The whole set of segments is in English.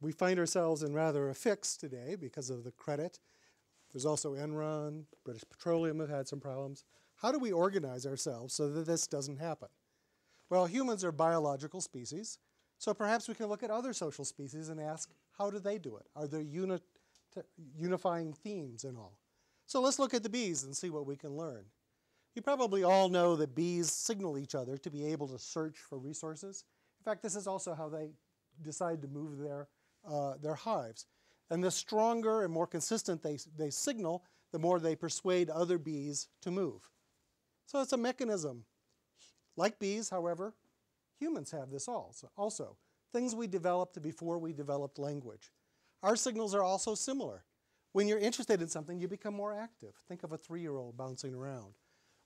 we find ourselves in rather a fix today because of the credit. There's also Enron, British Petroleum have had some problems. How do we organize ourselves so that this doesn't happen? Well, humans are biological species, so perhaps we can look at other social species and ask, how do they do it? Are there unifying themes and all? So let's look at the bees and see what we can learn. You probably all know that bees signal each other to be able to search for resources. In fact, this is also how they decide to move their hives. And the stronger and more consistent they signal, the more they persuade other bees to move. So it's a mechanism. Like bees, however, humans have this also. Things we developed before we developed language. Our signals are also similar. When you're interested in something, you become more active. Think of a 3-year-old bouncing around.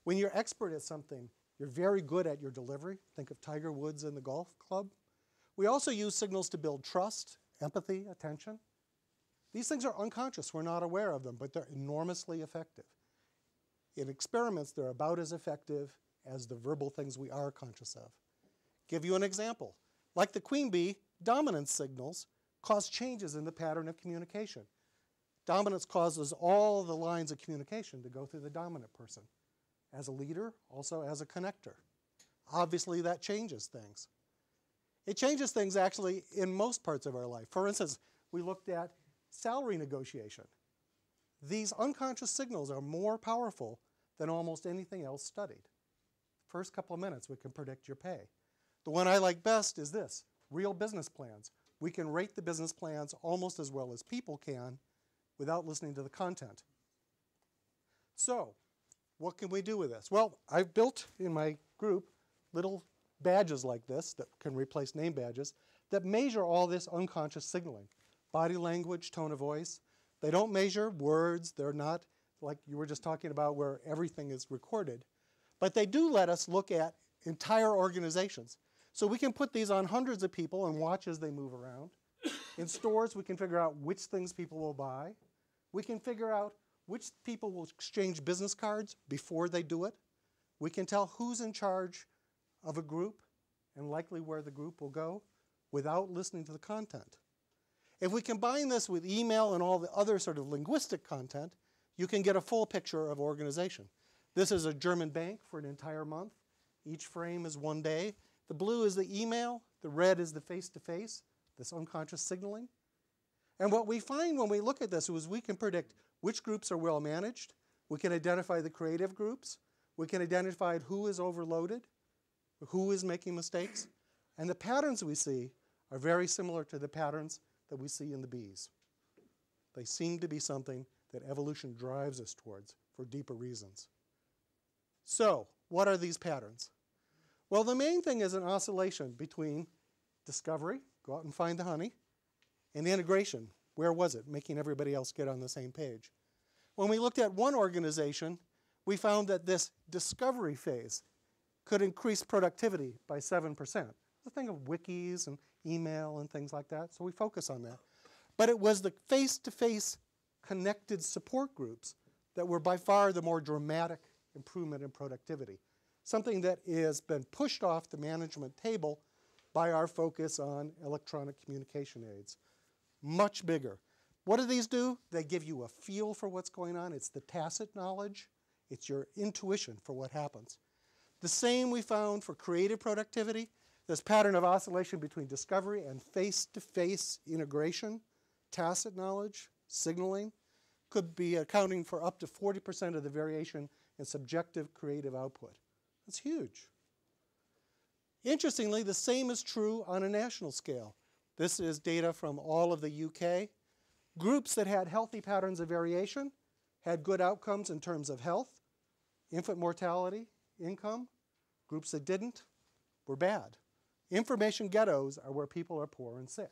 When you're expert at something, you're very good at your delivery. Think of Tiger Woods in the golf club. We also use signals to build trust, empathy, attention. These things are unconscious. We're not aware of them, but they're enormously effective. In experiments, they're about as effective as the verbal things we are conscious of. Give you an example. Like the queen bee, dominance signals cause changes in the pattern of communication. Dominance causes all the lines of communication to go through the dominant person. As a leader, also as a connector. Obviously, that changes things. It changes things actually in most parts of our life. For instance, we looked at salary negotiation. These unconscious signals are more powerful than almost anything else studied. First couple of minutes, we can predict your pay. The one I like best is this, real business plans. We can rate the business plans almost as well as people can without listening to the content. So, what can we do with this? Well, I've built in my group little badges like this that can replace name badges that measure all this unconscious signaling. Body language, tone of voice. They don't measure words. They're not like you were just talking about where everything is recorded. But they do let us look at entire organizations. So we can put these on hundreds of people and watch as they move around. In stores, we can figure out which things people will buy. We can figure out which people will exchange business cards before they do it. We can tell who's in charge of a group and likely where the group will go without listening to the content. If we combine this with email and all the other sort of linguistic content, you can get a full picture of organization. This is a German bank for an entire month. Each frame is 1 day. The blue is the email. The red is the face-to-face, this unconscious signaling. And what we find when we look at this is we can predict which groups are well managed. We can identify the creative groups. We can identify who is overloaded, who is making mistakes. And the patterns we see are very similar to the patterns that we see in the bees. They seem to be something that evolution drives us towards for deeper reasons. So, what are these patterns? Well, the main thing is an oscillation between discovery, go out and find the honey, and integration, where was it, making everybody else get on the same page. When we looked at one organization, we found that this discovery phase could increase productivity by 7%. The thing of wikis and email and things like that, so we focus on that. But it was the face-to-face connected support groups that were by far the more dramatic improvement in productivity, something that has been pushed off the management table by our focus on electronic communication aids. Much bigger. What do these do? They give you a feel for what's going on. It's the tacit knowledge. It's your intuition for what happens. The same we found for creative productivity. This pattern of oscillation between discovery and face-to-face integration, tacit knowledge, signaling, could be accounting for up to 40% of the variation in subjective creative output. That's huge. Interestingly, the same is true on a national scale. This is data from all of the UK. Groups that had healthy patterns of variation had good outcomes in terms of health, infant mortality, income. Groups that didn't were bad. Information ghettos are where people are poor and sick.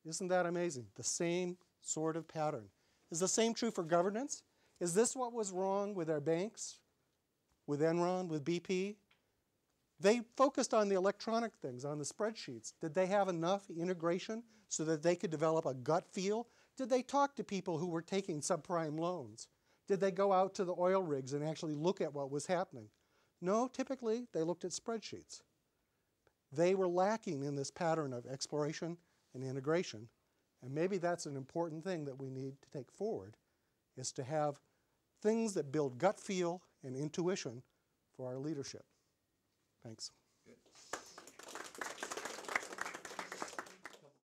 Isn't that amazing? The same sort of pattern. Is the same true for governance? Is this what was wrong with our banks, with Enron, with BP? They focused on the electronic things, on the spreadsheets. Did they have enough integration so that they could develop a gut feel? Did they talk to people who were taking subprime loans? Did they go out to the oil rigs and actually look at what was happening? No, typically they looked at spreadsheets. They were lacking in this pattern of exploration and integration. And maybe that's an important thing that we need to take forward, is to have things that build gut feel and intuition for our leadership. Thanks.